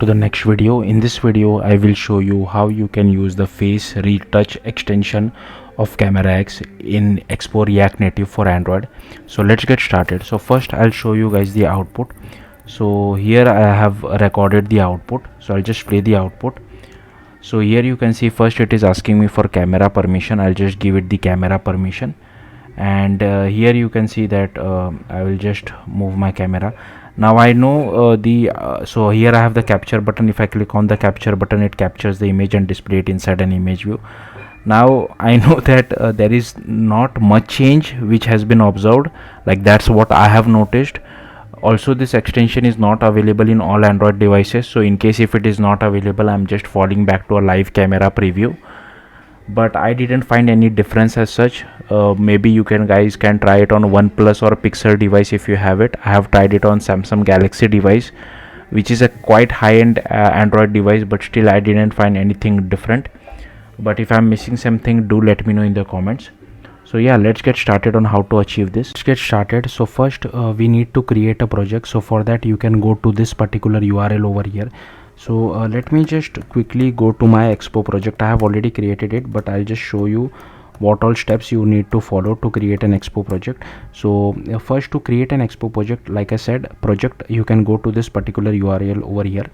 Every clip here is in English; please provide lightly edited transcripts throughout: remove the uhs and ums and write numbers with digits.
To the next video. In this video I will show you how you can use the face retouch extension of CAMERAX in Expo React Native for Android. So let's get started. So first I'll show you guys the output. So here I have recorded the output, so I'll just play the output. So here you can see first it is asking me for camera permission. I'll just give it the camera permission, and here you can see that I will just move my camera. Now I know so here I have the capture button. If I click on the capture button, it captures the image and display it inside an image view. Now I know that there is not much change which has been observed, like that's what I have noticed. Also this extension is not available in all Android devices, so in case if it is not available, I'm just falling back to a live camera preview, but I didn't find any difference as such. Maybe you guys can try it on OnePlus or Pixel device if you have it. I have tried it on Samsung Galaxy device, which is a quite high-end Android device, but still I didn't find anything different. But if I'm missing something, do let me know in the comments. So yeah, let's get started on how to achieve this. Let's get started. So first we need to create a project. So for that you can go to this particular URL over here. So let me just quickly go to my Expo project. I have already created it, but I'll just show you what all steps you need to follow to create an Expo project. So first, to create an Expo project, like I said, project, you can go to this particular URL over here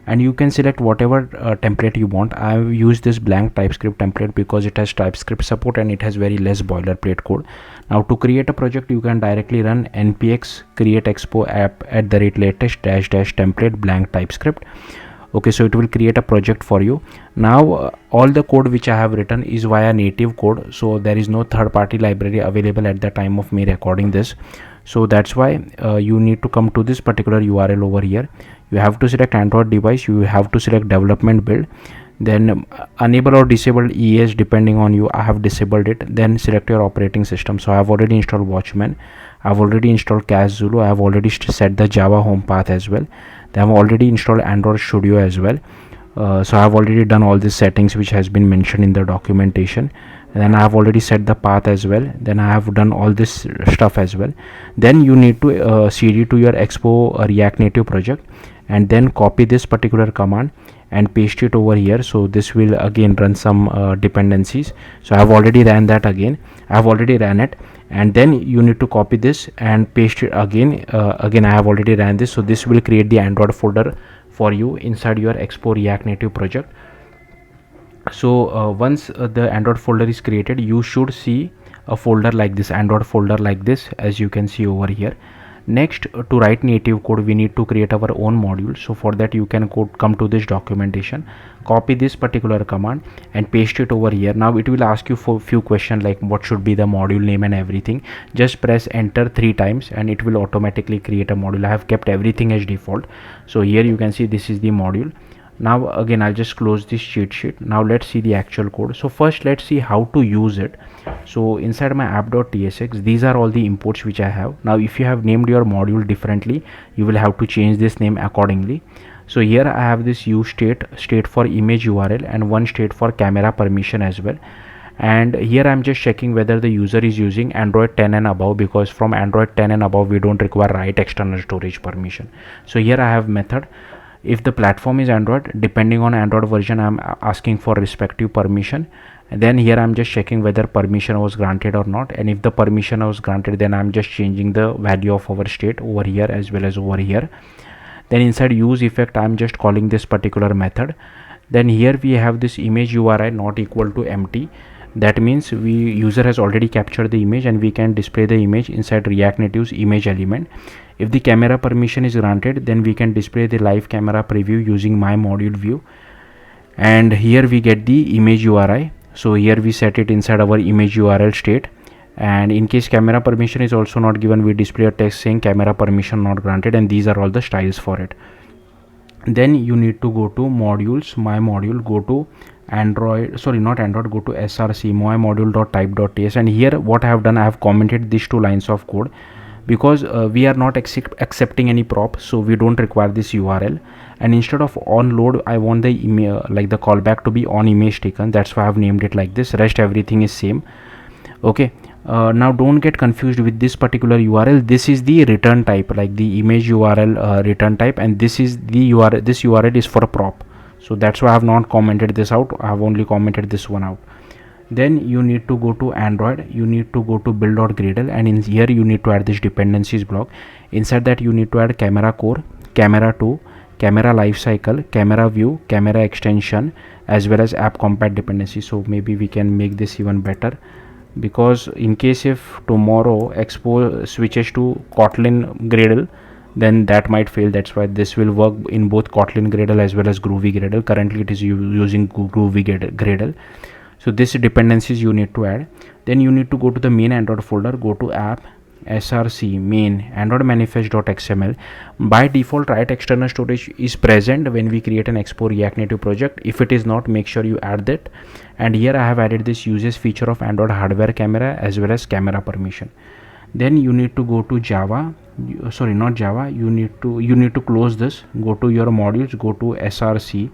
and you can select whatever template you want. I've used this blank TypeScript template because it has TypeScript support and it has very less boilerplate code. Now to create a project, you can directly run npx create expo app @latest -- template blank TypeScript. Okay, so it will create a project for you. Now all the code which I have written is via native code, so there is no third-party library available at the time of me recording this. So that's why you need to come to this particular URL over here. You have to select Android device, you have to select development build, then enable or disable ES depending on you. I have disabled it. Then select your operating system. So I have already installed Watchman, I have already installed Cache Zulu, I have already set the Java home path as well. Then I have already installed Android Studio as well. So I have already done all these settings which has been mentioned in the documentation. And then I have already set the path as well. Then I have done all this stuff as well. Then you need to cd to your Expo React Native project and then copy this particular command and paste it over here. So this will again run some dependencies. So I have already ran that again. I have already ran it, and then you need to copy this and paste it again. Again I have already ran this, so this will create the Android folder for you inside your Expo React Native project. So once the Android folder is created, you should see a folder like this, Android folder like this, as you can see over here. Next, to write native code, we need to create our own module. So for that you can come to this documentation, copy this particular command and paste it over here. Now it will ask you for few questions like what should be the module name and everything. Just press enter 3 times and it will automatically create a module. I have kept everything as default. So here you can see this is the module. Now again I'll just close this cheat sheet. Now let's see the actual code. So first let's see how to use it. So inside my app.tsx, these are all the imports which I have. Now if you have named your module differently, you will have to change this name accordingly. So here I have this use state for image URL and one state for camera permission as well. And here I'm just checking whether the user is using Android 10 and above, because from Android 10 and above we don't require write external storage permission. So here I have method. If the platform is Android, depending on Android version, I'm asking for respective permission. And then here I'm just checking whether permission was granted or not, and if the permission was granted, then I'm just changing the value of our state over here as well as over here. Then inside use effect, I'm just calling this particular method. Then here we have this image URI not equal to empty. That means user has already captured the image and we can display the image inside React Native's image element. If the camera permission is granted, then we can display the live camera preview using my module view. And here we get the image URI. So here we set it inside our image URL state. And in case camera permission is also not given, we display a text saying camera permission not granted, and these are all the styles for it. Then you need to go to modules, my module, go to Android, sorry not Android, go to src my module.type.ts, and here what I have done, I have commented these 2 lines of code because we are not accepting any prop, so we don't require this URL. And instead of on load, I want the email, like the callback, to be on image taken. That's why I have named it like this. Rest everything is same. Okay, Now don't get confused with this particular URL. This is the return type, like the image URL return type, and this is the URL. This URL is for a prop, so that's why I have not commented this out. I have only commented this one out. Then you need to go to Android, you need to go to build.gradle, and in here you need to add this dependencies block. Inside that you need to add camera core, camera 2, camera lifecycle, camera view, camera extension, as well as app compat dependency. So maybe we can make this even better, because in case if tomorrow Expo switches to Kotlin Gradle, then that might fail. That's why this will work in both Kotlin Gradle as well as Groovy Gradle. Currently it is using Groovy Gradle. So this dependencies you need to add. Then you need to go to the main Android folder, go to app, src main android manifest.xml. By default write external storage is present when we create an Expo React Native project. If it is not, make sure you add that. And here I have added this uses feature of Android hardware camera as well as camera permission. Then you need to go to Java, sorry, not Java, you need to close this, go to your modules, go to src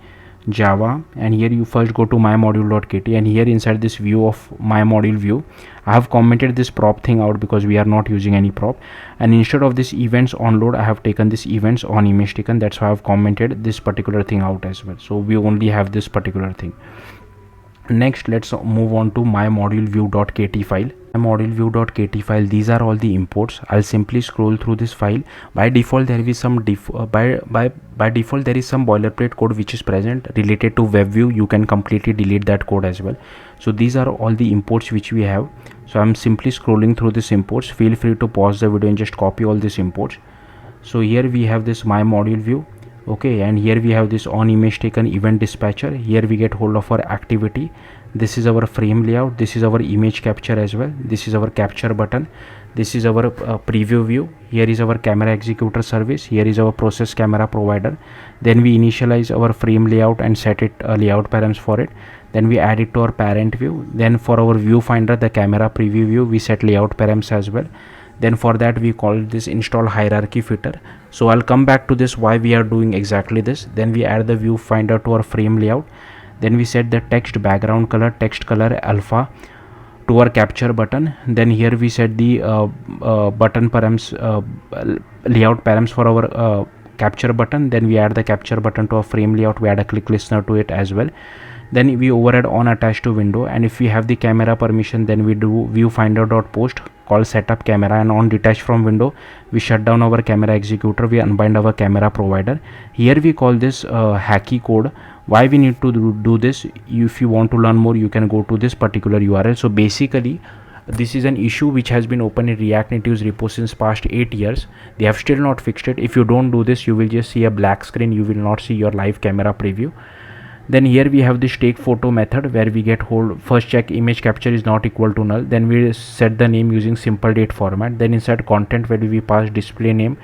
Java, and here you first go to mymodule.kt, and here inside this view of my module view I have commented this prop thing out because we are not using any prop, and instead of this events on load I have taken this events on image taken. That's why I have commented this particular thing out as well. So we only have this particular thing. Next, let's move on to mymoduleview.kt file. Mymoduleview.kt file, these are all the imports. I'll simply scroll through this file. By default there is some by default there is some boilerplate code which is present related to web view. You can completely delete that code as well. So these are all the imports which we have. So I'm simply scrolling through this imports. Feel free to pause the video and just copy all these imports. So here we have this my module view, okay, and here we have this on image taken event dispatcher. Here we get hold of our activity. This is our frame layout, this is our image capture as well, this is our capture button, this is our preview view, here is our camera executor service, here is our process camera provider. Then we initialize our frame layout and set it layout params for it. Then we add it to our parent view. Then for our viewfinder, the camera preview view, we set layout params as well. Then for that we call this install hierarchy filter. So I'll come back to this why we are doing exactly this. Then we add the viewfinder to our frame layout. Then we set the text background color, text color alpha to our capture button. Then here we set the button params, layout params for our capture button. Then we add the capture button to our frame layout. We add a click listener to it as well. Then we override on attached to window, and if we have the camera permission, then we do viewfinder.post call setup camera, and on detach from window we shut down our camera executor, we unbind our camera provider. Here we call this hacky code. Why we need to do this? If you want to learn more, you can go to this particular URL. So basically this is an issue which has been open in React Native's repo since past 8 years. They have still not fixed it. If you don't do this, you will just see a black screen, you will not see your live camera preview. Then here we have this take photo method where we get hold, first check image capture is not equal to null. Then we set the name using simple date format. Then inside content value we pass display name,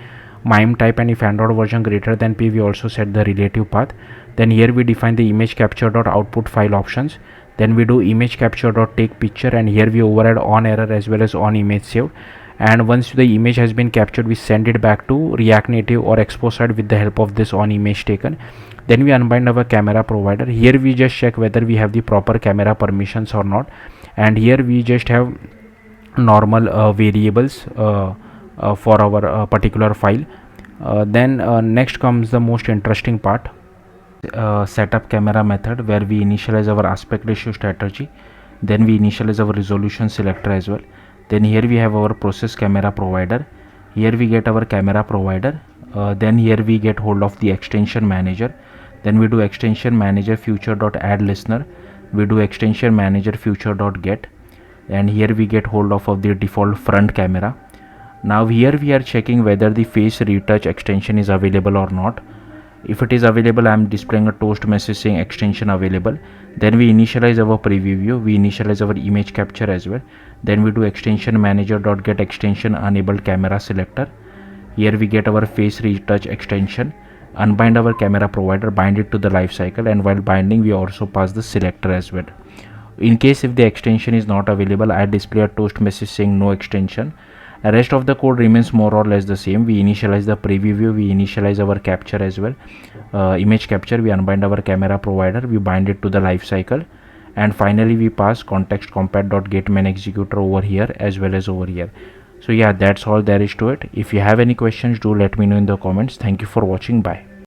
mime type, and if Android version greater than P we also set the relative path. Then here we define the image capture dot output file options. Then we do image capture dot take picture, and here we override on error as well as on image saved. And once the image has been captured, we send it back to React Native or Expo side with the help of this on image taken. Then we unbind our camera provider. Here we just check whether we have the proper camera permissions or not, and here we just have normal variables for our particular file. Then next comes the most interesting part, setup camera method, where we initialize our aspect ratio strategy. Then we initialize our resolution selector as well. Then here we have our process camera provider. Here we get our camera provider. Then here we get hold of the extension manager. Then we do extension manager future.add listener. We do extension manager future.get, and here we get hold of the default front camera. Now here we are checking whether the face retouch extension is available or not. If it is available, I am displaying a toast message saying extension available. Then we initialize our preview view, we initialize our image capture as well. Then we do extension manager.get extension enabled camera selector. Here we get our face retouch extension, unbind our camera provider, bind it to the life cycle, and while binding we also pass the selector as well. In case if the extension is not available, I display a toast message saying no extension. The rest of the code remains more or less the same. We initialize the preview view, we initialize our capture as well, image capture, we unbind our camera provider, we bind it to the life cycle, and finally we pass context compat.get main executor over here as well as over here. So yeah, that's all there is to it. If you have any questions, do let me know in the comments. Thank you for watching. Bye.